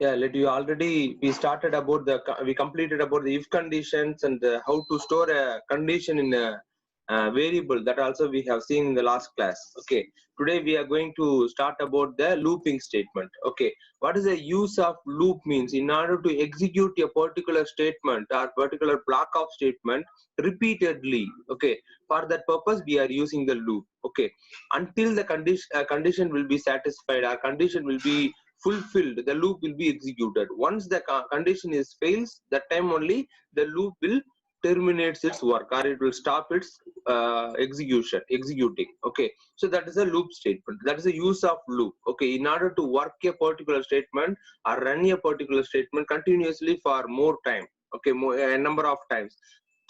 Yeah, let you already, we completed about the if conditions and how to store a condition in a variable. That also we have seen in the last class. Okay, today we are going to start about the looping statement. Okay, what is the use of loop means? In order to execute a particular statement or particular block of statement repeatedly, okay, for that purpose we are using the loop. Okay, until the condition will be satisfied, our condition will be fulfilled, the loop will be executed. Once the condition is fails, that time only the loop will terminates its work, or it will stop its executing. Okay, so that is a loop statement. That is the use of loop. Okay, in order to work a particular statement or run a particular statement continuously for more time, okay, a number of times,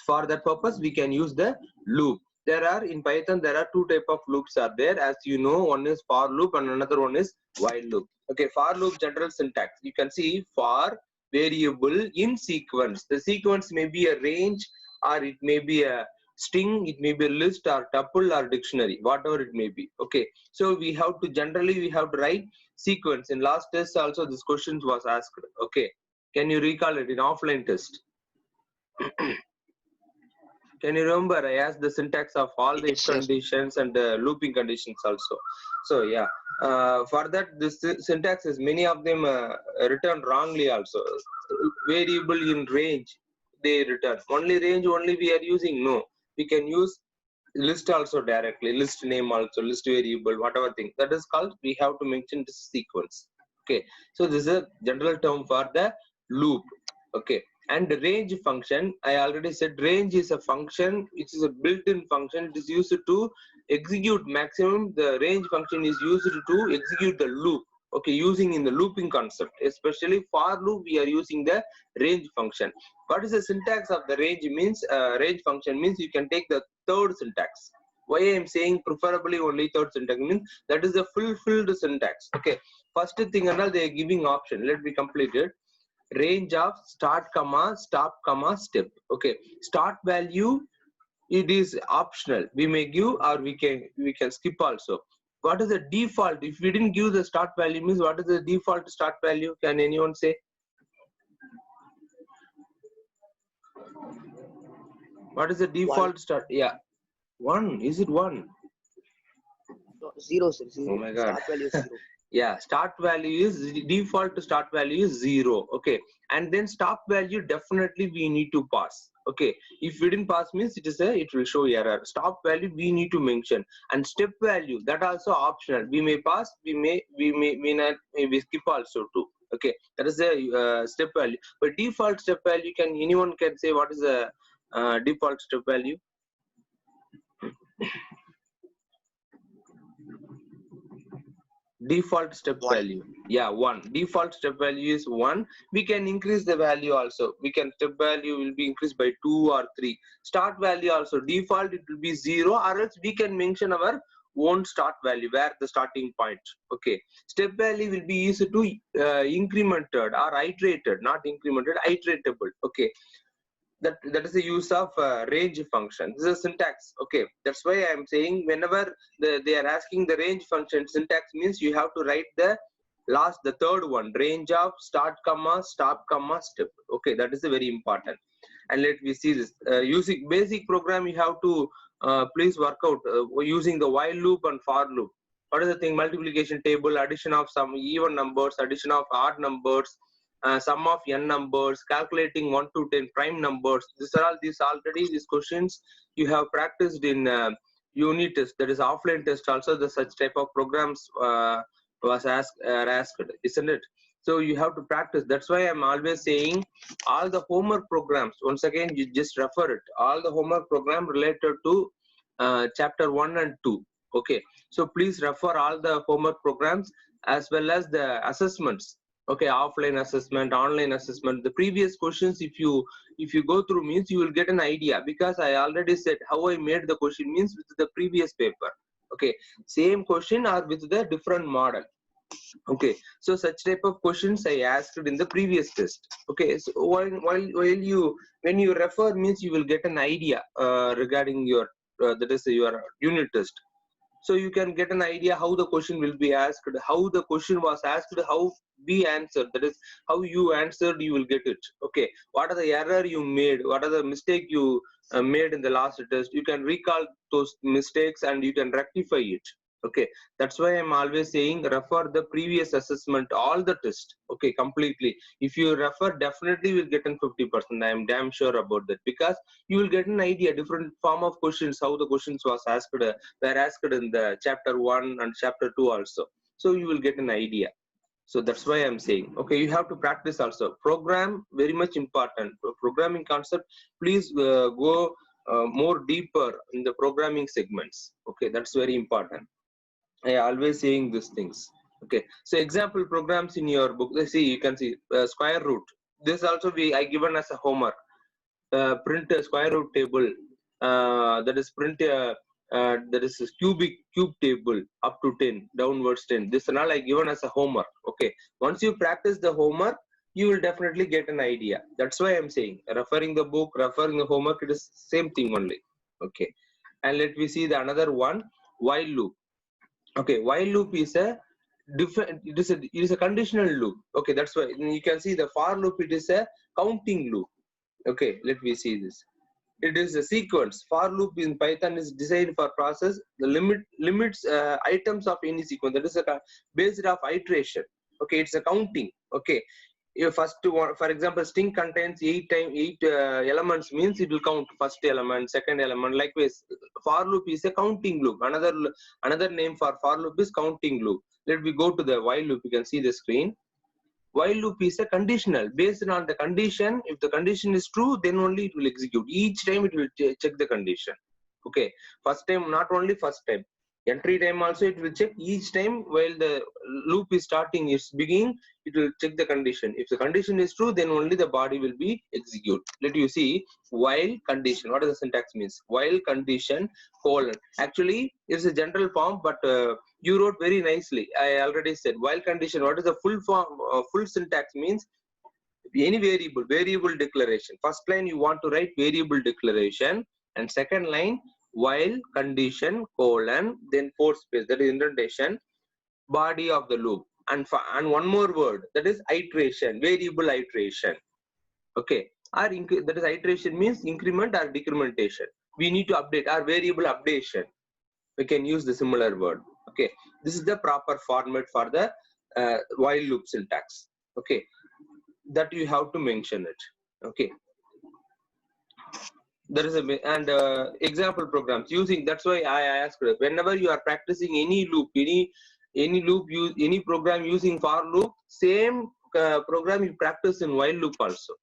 for that purpose we can use the loop. There are in Python, there are two type of loops are there, as you know. One is for loop and another one is while loop. Okay, for loop general syntax, you can see for variable in sequence. The sequence may be a range, or it may be a string, it may be a list or tuple or dictionary, whatever it may be. Okay, so we have to generally we have to write sequence. In last test also this question was asked. Okay, can you recall it in offline test? Can you remember I asked the syntax of all the if conditions and looping conditions also? So yeah, for that this syntax is many of them written wrongly also. Variable in range they return only range only we are using. No, we can use list also directly, list name also, list variable, whatever thing that is called, we have to mention this sequence. Okay, so this is a general term for the loop. Okay, and the range function, I already said range is a function which is a built-in function. It is used to execute maximum. The range function is used to execute the loop. Okay, using in the looping concept, especially for loop we are using the range function. What is the syntax of the range means? Range function means you can take the third syntax. Why I am saying preferably only third syntax means that is the fulfilled syntax. Okay, first thing and all they are giving option. Let me complete it. Range of start comma stop comma step. Okay, start value it is optional, we may give or we can skip also. What is the default? If we didn't give the start value means what is the default start value? Can anyone say? What is the default 1. start? Yeah, 1. Is it 1? No, 0, sir. 0. Oh my god. Start value is 0. Yeah, start value is default start value is 0. Okay, and then stop value definitely we need to pass. Okay, if we didn't pass means it will show error. Stop value we need to mention, and step value that also optional. We may pass, we may not, we skip also too. Okay, that is the step value. But default step value, can anyone can say what is the default step value? Default step 1. value, yeah, 1. Default step value is 1. We can increase the value also. We can step value will be increased by 2 or 3. Start value also default it will be 0, or else we can mention our own start value where the starting point. Okay, step value will be used to incremented or iterated, not incremented, iteratable. Okay, that is the use of range function. This is syntax. Okay, that's why I am saying whenever they are asking the range function syntax means you have to write the third one, range of start comma stop comma step. Okay, that is very important. And let me see this using basic program. You have to please work out using the while loop and for loop. What is the thing? Multiplication table, addition of some even numbers, addition of odd numbers, sum of n numbers, calculating 1 to 10 prime numbers. These are all these questions you have practiced in unit test, that is offline test also. The such type of programs was asked, isn't it? So you have to practice. That's why I'm always saying all the homework programs, once again you just refer it, all the homework program related to chapter 1 and 2. Okay, so please refer all the homework programs as well as the assessments. Okay, offline assessment, online assessment, the previous questions if you go through means you will get an idea, because I already said how I made the question means with the previous paper. Okay, same question or with the different model. Okay, so such type of questions I asked in the previous test. Okay, so while you when you refer means you will get an idea regarding your that is your unit test. So you can get an idea how the question will be asked, how the question was asked, how we answered. That is how you answered, you will get it. Okay, what are the error you made, what are the mistake you made in the last test, you can recall those mistakes and you can rectify it. Okay, that's why I'm always saying refer the previous assessment, all the test. Okay, completely. If you refer, definitely will get an 50%. I am damn sure about that, because you will get an idea different form of questions, how the questions was asked were asked in the chapter 1 and chapter 2 also. So you will get an idea. So that's why I'm saying, okay, you have to practice also. Program, very much important. Programming concept, please go more deeper in the programming segments. Okay, that's very important. I always saying these things. Okay, so example programs in your book, let's see, you can see square root. This also I given as a homework. Print a square root table, that is print that is a cube table up to 10 downwards 10. This and all I given as a homework. Okay, once you practice the homework, you will definitely get an idea. That's why I'm saying referring the book, referring the homework, it is same thing only. Okay, and let me see the another one, while loop. Okay, while loop is a different, it is a conditional loop. Okay, that's why you can see the for loop, it is a counting loop. Okay, let me see this. It is a sequence. For loop in Python is designed for process the limits items of any sequence. That is a based off iteration. Okay, it's a counting. Okay, if first one, for example, string contains 8 elements, means it will count first element, second element. Likewise, for loop is a counting loop. Another name for loop is counting loop. Let me go to the while loop. You can see the screen. While loop is a conditional, based on the condition. If the condition is true, then only it will execute. Each time it will check the condition. Okay, first time, not only first time, entry time also it will check. Each time while the loop is starting, its beginning, it will check the condition. If the condition is true, then only the body will be execute. Let you see while condition. What does the syntax means? While condition colon. Actually, it's a general form, but you wrote very nicely. I already said while condition. What is the full form? Full syntax means any variable declaration. First line you want to write variable declaration, and second line while condition colon, then 4 space, that is indentation, body of the loop, and one more word, that is iteration, variable iteration. Okay, or that is iteration means increment or decrementation. We need to update our variable updation. We can use the similar word. Okay, this is the proper format for the while loop syntax. Okay, that you have to mention it. Okay, there is example programs using. That's why I asked, whenever you are practicing any loop, any program using for loop, same program you practice in while loop also.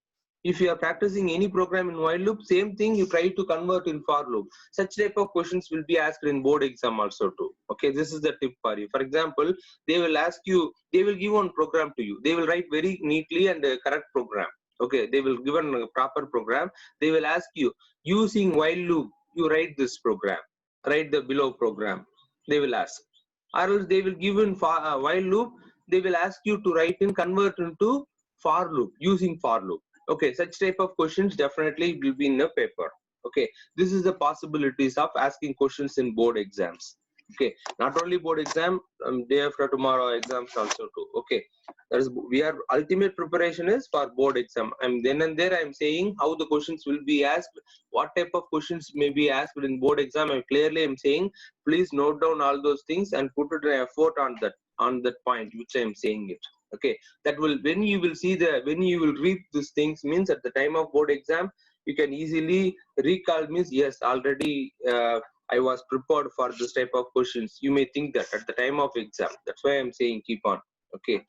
If you are practicing any program in while loop, same thing you try to convert in for loop. Such type of questions will be asked in board exam also too. Okay, this is the tip for you. For example, they will ask you, they will give one program to you. They will write very neatly and correct program. Okay, they will give a proper program. They will ask you, using while loop, you write this program, write the below program. They will ask, or else they will give in while loop. They will ask you to write in convert into for loop using for loop. Okay, such type of questions definitely will be in a paper. Okay, this is the possibilities of asking questions in board exams. Okay, not only board exam, day after tomorrow exams also too. Okay, that is, we are ultimate preparation is for board exam. And then and there I am saying how the questions will be asked, what type of questions may be asked in board exam. I clearly am saying, please note down all those things and put it an effort on that point which I am saying it. Okay, that will, when you will see when you will read these things, means at the time of board exam you can easily recall, means yes, already I was prepared for this type of questions. You may think that at the time of exam. That's why I'm saying keep on. Okay,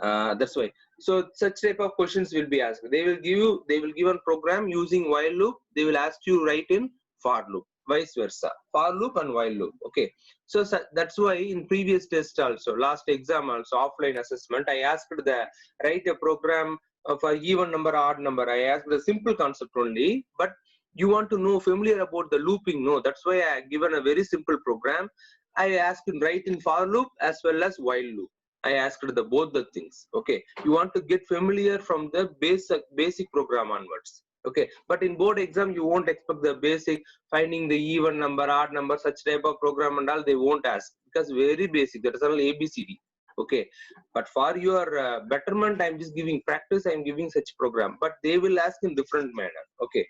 that's why. So such type of questions will be asked. They will give a program using while loop. They will ask you write in for loop, vice versa, for loop and while loop. Okay, so that's why in previous test also, last exam also, offline assessment, I asked the write a program for even number, odd number. I asked the simple concept only, but you want to know familiar about the looping. No, that's why I given a very simple program. I asked him write in for loop as well as while loop. I asked both the things. Okay, you want to get familiar from the basic program onwards. Okay, but in board exam you won't expect the basic finding the even number, odd number, such type of program and all they won't ask, because very basic, that is all ABCD. Okay, but for your betterment I'm just giving practice, I'm giving such program, but they will ask in different manner. Okay,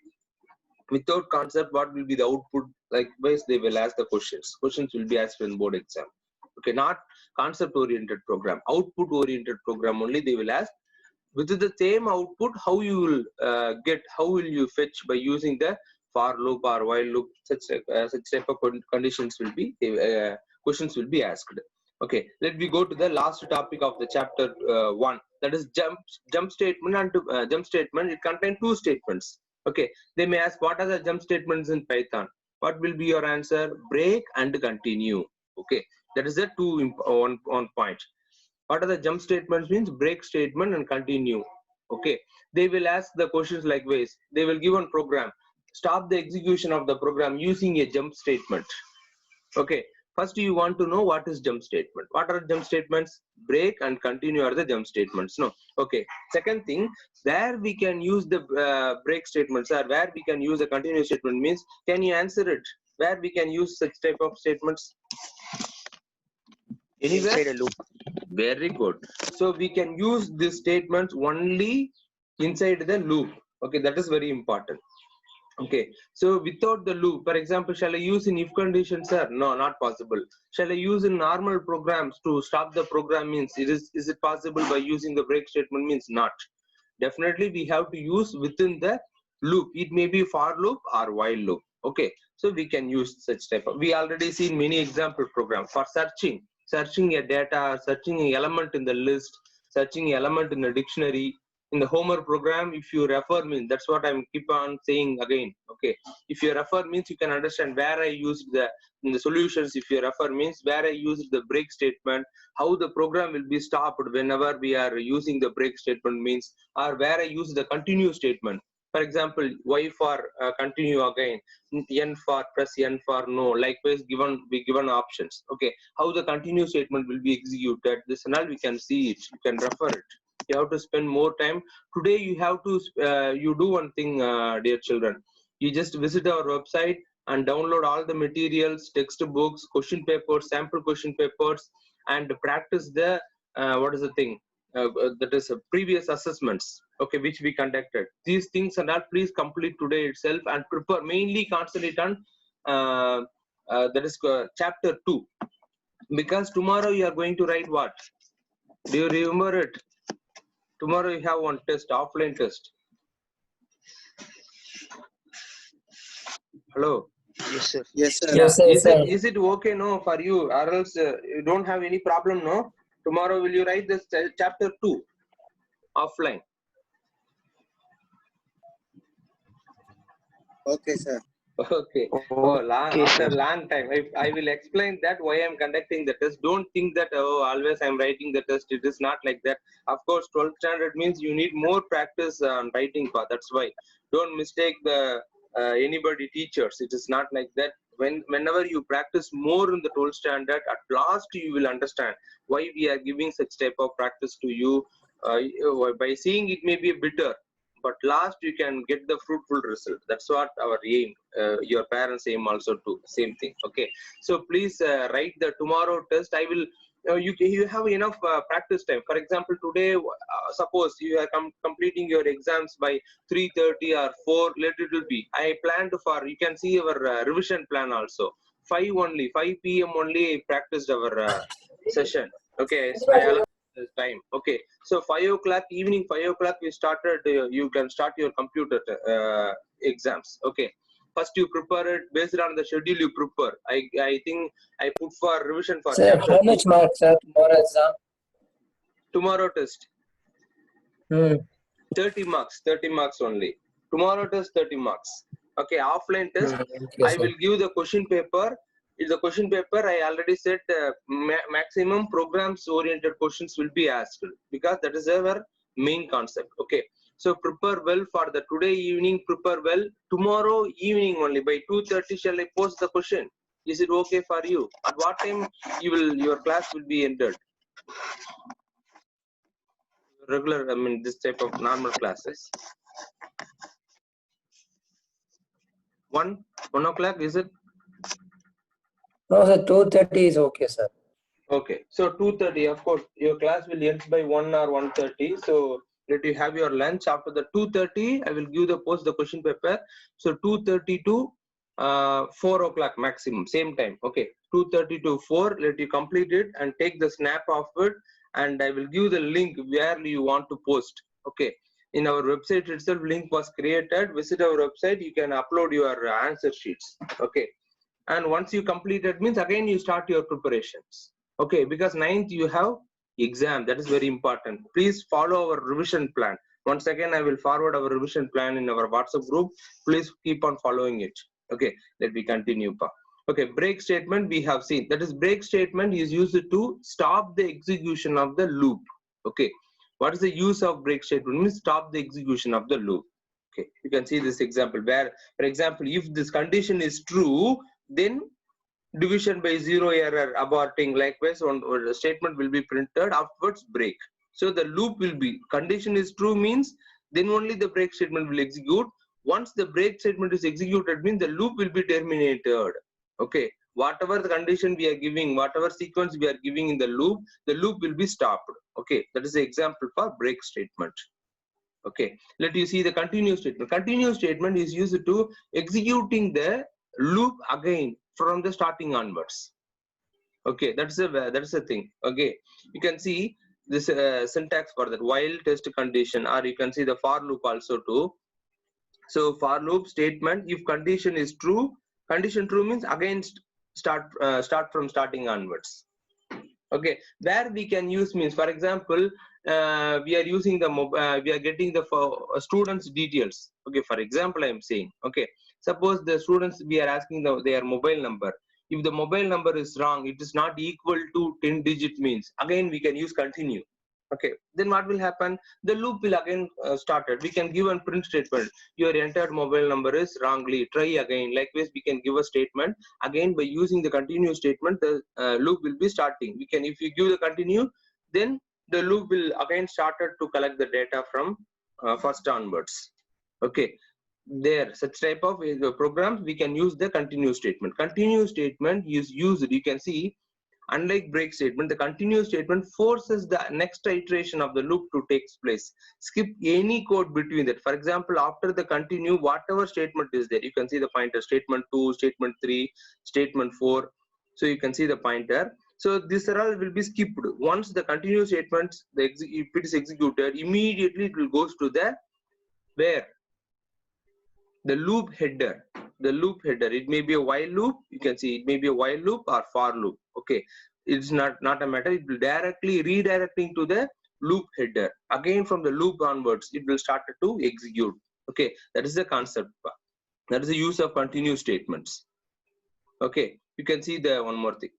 without concept what will be the output, likewise they will ask the questions will be asked in board exam. Okay, not concept oriented program, output oriented program only they will ask. With the same output, how you will how will you fetch by using the for loop or while loop, such type of conditions will be questions will be asked. Okay, let me go to the last topic of the chapter 1, that is jump statement. And jump statement, it contains two statements. Okay, they may ask what are the jump statements in Python. What will be your answer? Break and continue. Okay, that is the one point. What are the jump statements? Means break statement and continue. Okay, they will ask the questions like ways. They will give one program, stop the execution of the program using a jump statement. Okay, first you want to know what is jump statement. What are jump statements? Break and continue are the jump statements. No. Okay, second thing, where we can use the break statements or where we can use a continue statement means, can you answer it? Where we can use such type of statements? Anywhere? Inside a loop. Very good. So we can use these statements only inside the loop. Okay, that is very important. Okay, so without the loop, for example, shall I use in if condition, sir? No, not possible. Shall I use in normal programs to stop the program means, is it possible by using the break statement means? Not. Definitely we have to use within the loop. It may be for loop or while loop. Okay, so we can use such type of, we already seen many example programs for searching a data, searching an element in the list, searching an element in the dictionary. In the Homer program, if you refer means, that's what I'm keep on saying again. Okay, if you refer means you can understand where I used in the solutions. If you refer means where I used the break statement, how the program will be stopped whenever we are using the break statement means, or where I use the continue statement. For example, Y for continue again, N for press N for no. Likewise, we given options. Okay, how the continue statement will be executed. This and all we can see it. You can refer it. You have to spend more time. Today you have to you do one thing, dear children. You just visit our website and download all the materials, textbooks, question papers, sample question papers, and practice the what is the thing that is previous assessments. Okay, which we conducted. These things and all please complete today itself and prepare. Mainly concentrate on that is chapter 2, because tomorrow you are going to write what? Do you remember it? Tomorrow you have one test, offline test. Hello. Yes, sir. Yes, sir. Yeah. Yes, sir, Is sir. it okay no for you, or else you don't have any problem no? Tomorrow will you write this chapter 2 offline? Okay, sir. Okay. Oh, Okay, after sir. long time, I will explain that why I'm conducting the test. Don't think that oh always I'm writing the test. It is not like that. Of course, 12th standard means you need more practice on writing part. That's why. Don't mistake the anybody teachers. It is not like that. Whenever you practice more in the 12th standard, at last you will understand why we are giving such type of practice to you. By seeing it may be bitter, but last you can get the fruitful result. That's what our aim, your parents aim also to same thing. Okay, so please write the tomorrow test. I will you have enough practice time. For example, today suppose you are completing your exams by 3:30 or 4, let it will be. I planned for, you can see our revision plan also. 5 p.m. only I practiced our session. Okay, I allowed this time. Okay, so 5 o'clock, evening 5 o'clock we started, you can start your computer exams. Okay, first you prepare it based on the schedule you prepare. I think I put for revision for Sir, chapter how 2. much marks, sir, tomorrow exam? Tomorrow test 30 marks only. Tomorrow test 30 marks. Okay, offline test Okay, I sir. will give the question paper. In the question paper I already said maximum programs oriented questions will be asked, because that is our main concept. Okay, so prepare well for the today evening, prepare well. Tomorrow evening only by 2:30 shall I post the question? Is it okay for you? At what time your class will be ended? Regular, I mean this type of normal classes. 1 o'clock, is it? No, sir, 2:30 is okay, sir. Okay, so 2:30, of course your class will end by 1 or 1:30, so let you have your lunch. After the 2:30 I will give the post the question paper. So 2:30 to 4 o'clock maximum, same time. Okay, 2:30 to 4, let you complete it and take the snap of it, and I will give the link where you want to post. Okay, in our website itself link was created. Visit our website, you can upload your answer sheets. Okay, and once you complete it means again you start your preparations. Okay, because 9th you have exam, that is very important. Please follow our revision plan. Once again I will forward our revision plan in our WhatsApp group. Please keep on following it. Okay, let me continue. Okay, break statement we have seen. That is, break statement is used to stop the execution of the loop. Okay, what is the use of break statement? Means stop the execution of the loop. Okay, you can see this example where, for example, if this condition is true, then division by 0 error aborting. Likewise, one the statement will be printed, afterwards break. So the loop will be, condition is true means then only the break statement will execute. Once the break statement is executed means the loop will be terminated. Okay, whatever the condition we are giving, whatever sequence we are giving in the loop will be stopped. Okay, that is the example for break statement. Okay, let you see the continue statement. Continue statement is used to executing the loop again from the starting onwards. Okay, that's a thing. Okay, you can see this syntax for that, while test condition, or you can see the for loop also too. So for loop statement, if condition is true, condition true means again start from starting onwards. Okay, where we can use means, for example, we are using the we are getting the students details. Okay, for example I am saying, okay, suppose the students, we are asking their mobile number. If the mobile number is wrong, it is not equal to 10 digit means, again we can use continue. Okay, then what will happen? The loop will again started. We can give a print statement, your entered mobile number is wrongly, try again. Likewise we can give a statement again by using the continue statement. The loop will be starting. We can, if you give the continue, then the loop will again started to collect the data from first onwards. Okay, there such type of programs we can use the continue statement. Continue statement is used, you can see, unlike break statement, the continue statement forces the next iteration of the loop to take place. Skip any code between that. For example, after the continue, whatever statement is there, you can see the pointer, statement 2, statement 3, statement 4. So you can see the pointer. So this all will be skipped. Once the continue statement, if it is executed, immediately it will goes to the where? The loop header. The loop header, it may be a while loop, you can see it may be a while loop or for loop. Okay, it's not a matter, it will directly redirecting to the loop header. Again from the loop onwards it will start to execute. Okay, that is the concept. That is the use of continue statements. Okay, you can see the one more thing.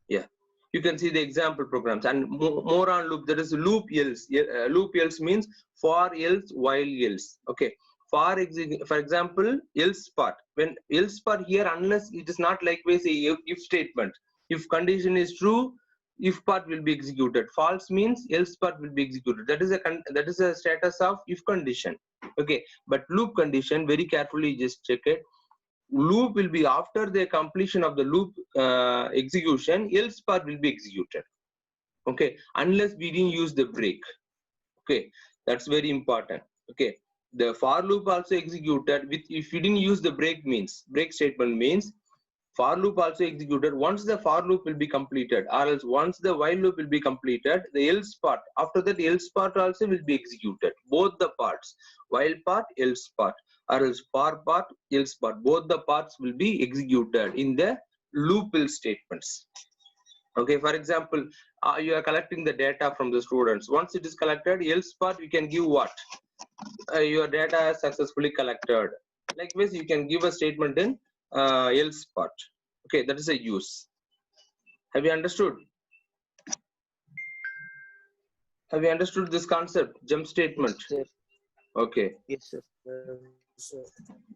Yeah, you can see the example programs and more on loop. There is loop else. Loop else means for else while else. Okay, for example, else part. When else part here, unless it is not likewise a if statement. If condition is true, if part will be executed. False means else part will be executed. That is a status of if condition. Okay, but loop condition, very carefully just check it. Loop will be after the completion of the loop execution, else part will be executed. Okay, unless we didn't use the break. Okay, that's very important. Okay, the for loop also executed with, if you didn't use the break means, break statement means for loop also executed once the for loop will be completed, or else once the while loop will be completed, the else part, after that else part also will be executed. Both the parts, while part, else part, or else for part, else part, both the parts will be executed in the loop else statements. Okay, for example, you are collecting the data from the students. Once it is collected, else part you can give what? Your data is successfully collected. Likewise, you can give a statement in else part. Okay, that is a use. Have you understood? Have you understood this concept, jump statement? Yes, sir. Okay. Yes, sir.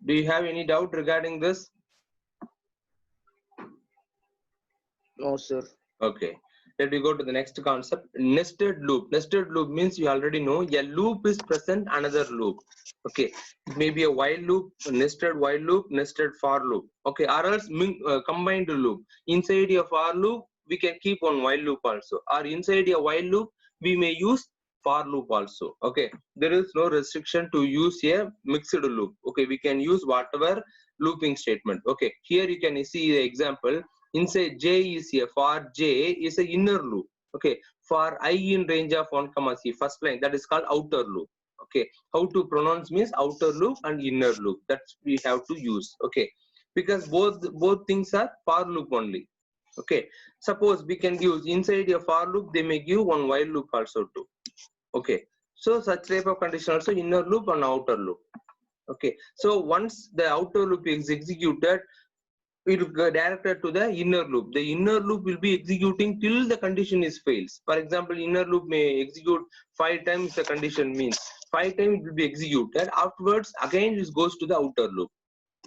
Do you have any doubt regarding this? No, sir. Okay. Let me go to the next concept, nested loop. Nested loop means you already know a loop is present another loop. Okay, it may be a while loop, a nested while loop, nested for loop. Okay, or else combined loop. Inside a for loop, we can keep one while loop also, or inside a while loop, we may use for loop also. Okay, there is no restriction to use a mixed loop. Okay, we can use whatever looping statement. Okay, here you can see the example. Inside J is a for J is a inner loop. Okay, for I in range of 1 comma C, first line, that is called outer loop. Okay, how to pronounce means outer loop and inner loop, that we have to use. Okay, because both things are for loop only. Okay, suppose we can use inside a for loop, they may give one while loop also too. Okay, so such type of condition also, inner loop and outer loop. Okay, so once the outer loop is executed, it will go directed to the inner loop. The inner loop will be executing till the condition is fails. For example, inner loop may execute 5 times the condition means 5 times it will be executed. Afterwards, again it goes to the outer loop.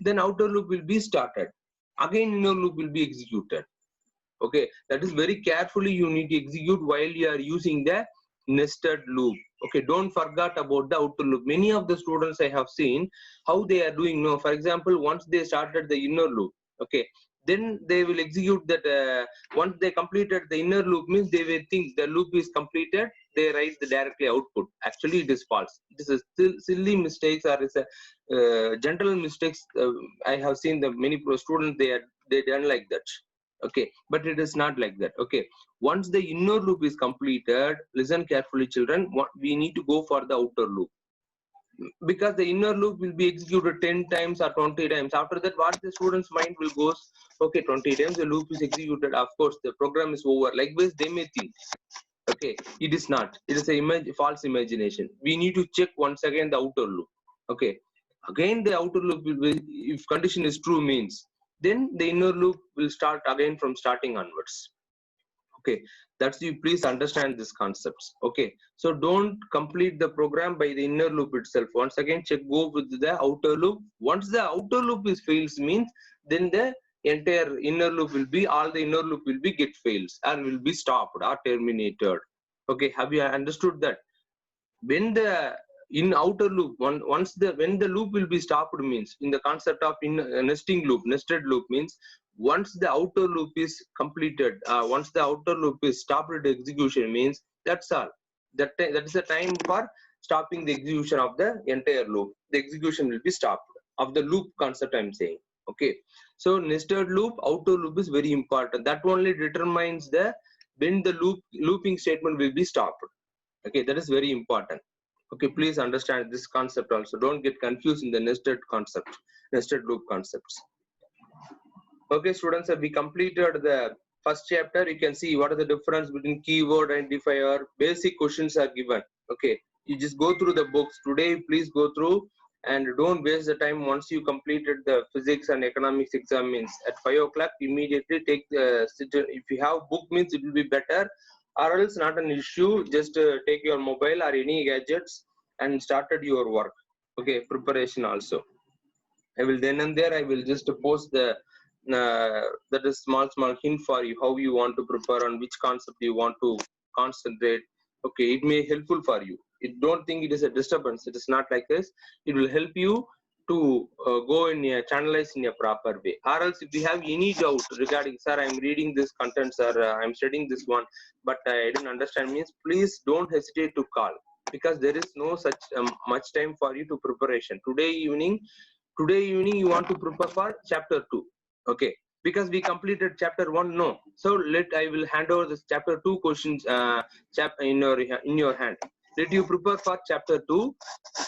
Then outer loop will be started. Again inner loop will be executed. Okay, that is very carefully you need to execute while you are using the nested loop. Okay, don't forget about the outer loop. Many of the students I have seen how they are doing. No, for example, once they started the inner loop, okay, then they will execute that. Once they completed the inner loop means they will think the loop is completed, they write the directly output. Actually it is false. This is still silly mistakes, or is a general mistakes. I have seen the many students, they done like that. Okay, but it is not like that. Okay, once the inner loop is completed, listen carefully children, we need to go for the outer loop, because the inner loop will be executed 10 times or 20 times. After that, what the student's mind will go, okay, 20 times the loop is executed, of course the program is over. Likewise they may think. Okay, it is not, it is a false imagination. We need to check once again the outer loop. Okay, again the outer loop will be, if condition is true means, then the inner loop will start again from starting onwards. Okay, that's, you please understand these concepts. Okay, so don't complete the program by the inner loop itself. Once again check, go with the outer loop. Once the outer loop is fails means, then the entire inner loop will be, all the inner loop will be get fails or will be stopped or terminated. Okay, have you understood that? When the in outer loop, once the when the loop will be stopped means, in the concept of in nesting loop, nested loop means, once the outer loop is completed, once the outer loop is stopped at execution means, that's all. That is the time for stopping the execution of the entire loop. The execution will be stopped of the loop concept I'm saying. Okay, so nested loop, outer loop is very important. That only determines the when the looping statement will be stopped. Okay, that is very important. Okay, please understand this concept also. Don't get confused in the nested concept, nested loop concepts. Okay, students, we completed the first chapter. You can see what is the difference between keyword identifier. Basic questions are given. Okay, you just go through the books today. Please go through and don't waste the time. Once you completed the physics and economics exam means, at 5 o'clock immediately take the, if you have book means it will be better, or else not an issue. Just take your mobile or any gadgets and started your work. Okay, preparation also. I will then and there I will just post the that is small hint for you, how you want to prepare, on which concept you want to concentrate. Okay, it may helpful for you. Don't think it is a disturbance. It is not like this. It will help you to go in a channelize in a proper way. Or else if you have any doubt regarding, sir, I'm reading this content, sir, I'm studying this one, but I didn't understand means, please don't hesitate to call, because there is no such much time for you to preparation. Today evening you want to prepare for chapter 2. Okay, because we completed chapter 1, no. So I will hand over this chapter 2 questions in your hand. Let you prepare for chapter 2.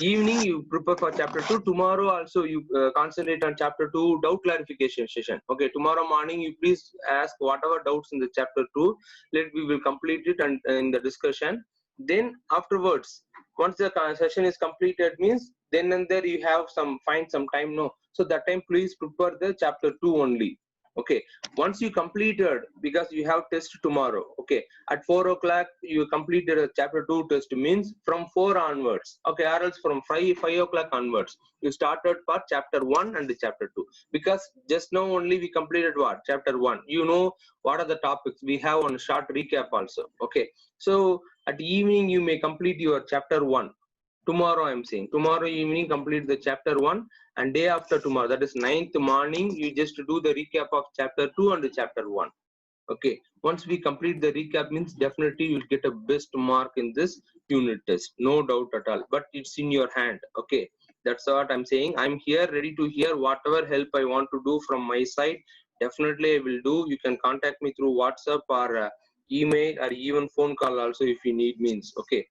Evening you prepare for chapter 2. Tomorrow also you concentrate on chapter 2 doubt clarification session. Okay, tomorrow morning you please ask whatever doubts in the chapter 2. We will complete it and in the discussion. Then afterwards, once the session is completed means, then and there you have find some time, no. So that time please prepare the chapter 2 only. Okay, once you completed, because you have test tomorrow, okay, at 4 o'clock you completed a chapter 2 test, means from 4 onwards, okay, or else from 5 o'clock onwards you started for chapter 1 and chapter 2, because just now only we completed what, chapter 1. You know what are the topics we have on short recap also. Okay, so at evening you may complete your chapter 1. Tomorrow I'm saying, tomorrow evening complete the chapter 1, and day after tomorrow, that is 9th morning, you just do the recap of chapter 2 and chapter 1. Okay, once we complete the recap, means definitely you'll get a best mark in this unit test, no doubt at all, but it's in your hand. Okay, that's what I'm saying. I'm here ready to hear whatever help I want to do from my side. Definitely I will do. You can contact me through WhatsApp or email or even phone call also if you need means. Okay,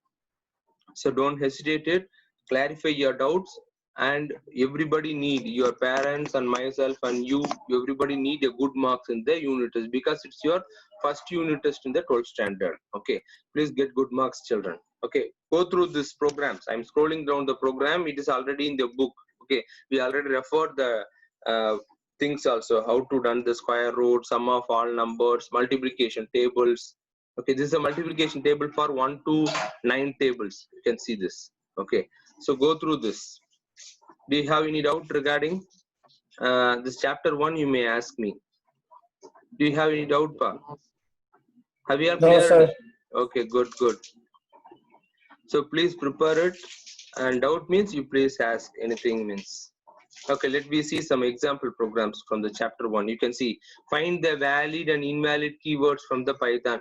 so don't hesitate it, clarify your doubts, and everybody need, your parents and myself and you, everybody need a good marks in the unit test, because it's your first unit test in the 12th standard. Okay, please get good marks, children. Okay, go through these programs. I'm scrolling down the program, it is already in the book. Okay, we already referred the things also, how to done the square root, sum of all numbers, multiplication tables. Okay, this is a multiplication table for 1 to 9 tables. You can see this. Okay, so go through this. Do you have any doubt regarding this chapter 1? You may ask me. Do you have any doubt, Pa? Have you all No, cleared? sir. Okay, good, good. So please prepare it, and doubt means you please ask anything means. Okay, let me see some example programs from the chapter 1. You can see, find the valid and invalid keywords from the Python.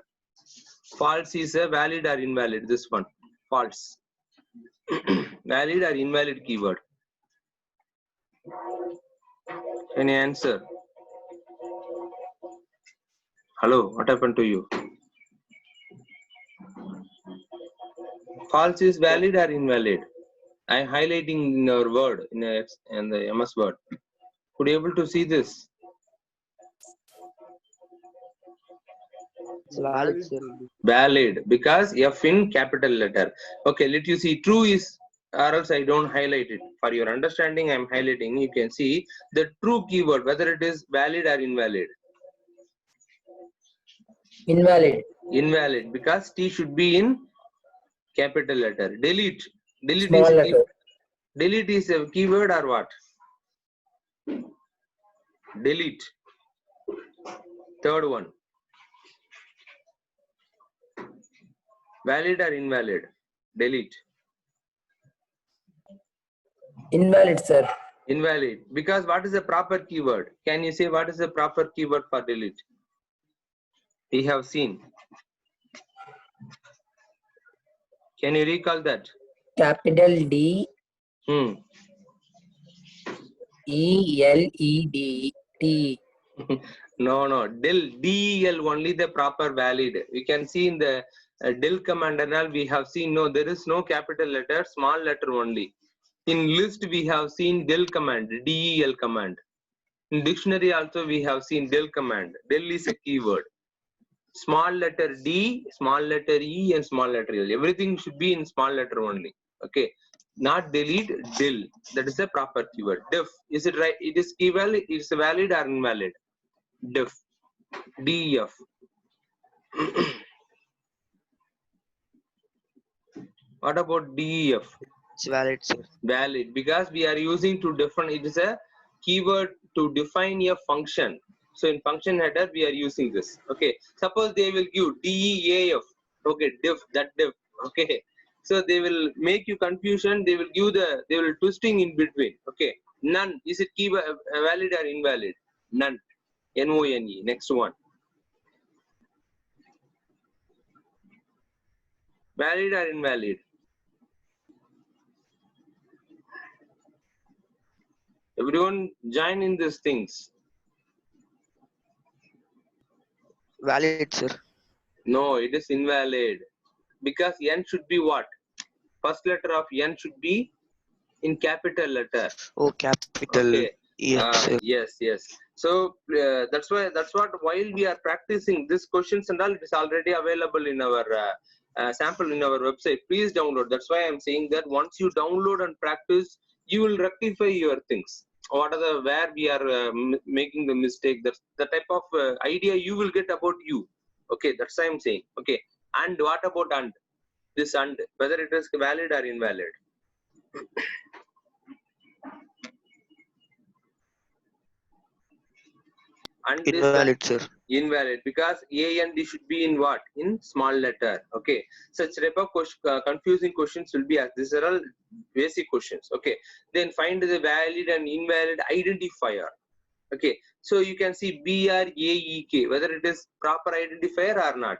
False is a valid or invalid, this one, false. Valid or invalid keyword. Any answer? Hello, what happened to you? False is valid or invalid? I am highlighting in our word, in the MS Word. Could you able to see this? Valid. Valid, because F in capital letter. Okay, let you see, true is, or else I don't highlight it. For your understanding, I'm highlighting. You can see the true keyword, whether it is valid or invalid. Invalid. Invalid, because T should be in capital letter. Delete. Delete Small is a letter. delete is a keyword or what? Delete. Third one. Valid or invalid? Delete. Invalid, sir. Invalid. Because what is the proper keyword? Can you say what is the proper keyword for delete? We have seen. Can you recall that? Capital D Hmm. ELED No. Del only the proper valid. We can see in the del command and all, we have seen no, there is no capital letter, small letter only. In list we have seen del command, del command. In dictionary also we have seen del command. Del is a keyword. Small letter D, small letter E, and small letter L. Everything should be in small letter only. Okay, not delete, del. That is the proper keyword. Def, is it right? It is keyword. It's valid or invalid? Def, DEF. What about DEF? It's valid, sir. Valid, because we are using to define. It is a keyword to define a function. So in function header we are using this. Okay, suppose they will give DEAF. Okay, def, that def. Okay, so they will make you confusion. They will give they will twisting in between. Okay, none. Is it keyword valid or invalid? None. NONE. Next one. Valid or invalid? Everyone join in these things. Valid, sir. No, it is invalid. Because N should be what? First letter of N should be in capital letter. Oh, capital. Okay. Yes, sir. Yes. So that's what while we are practicing these questions and all, it is already available in our sample in our website. Please download. That's why I'm saying that once you download and practice, you will rectify your things. what are the where we are making the mistake. That's the type of idea you will get about you. Okay, that's what I'm saying. Okay, and what about and? This and whether it is valid or invalid. And is Invalid, sir. invalid because A and D should be in what? In small letter. Okay, such type of confusing questions will be asked. These are all basic questions. Okay, then find the valid and invalid identifier. Okay, so you can see BRAEK whether it is proper identifier or not.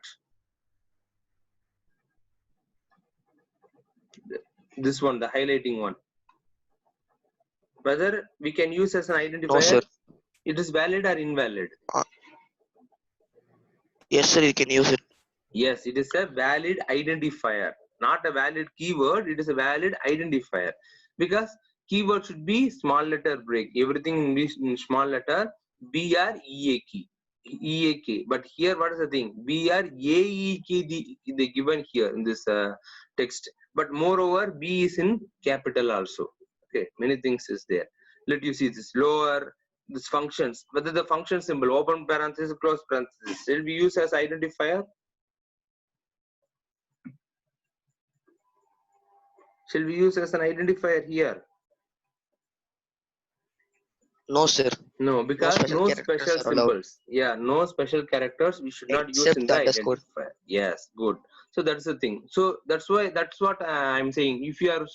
This one, the highlighting one, whether we can use as an identifier. No, sir. It is valid or invalid. Yes, sir. You can use it. Yes, it is a valid identifier, not a valid keyword. It is a valid identifier because keyword should be small letter break. Everything in small letter. BREAK. EAK. But here, what is the thing? BRAEK they given here in this text. But moreover, B is in capital also. Okay, many things is there. Let you see this lower. This functions, whether the function symbol open parenthesis close parenthesis will be used as identifier. Shall we use as an identifier here? No, sir. No, because no special are allowed. symbols. Yeah, no special characters we should not use Except in the the underscore. identifier. Yes, good. So that's the thing. So that's why, that's what I'm saying. If you are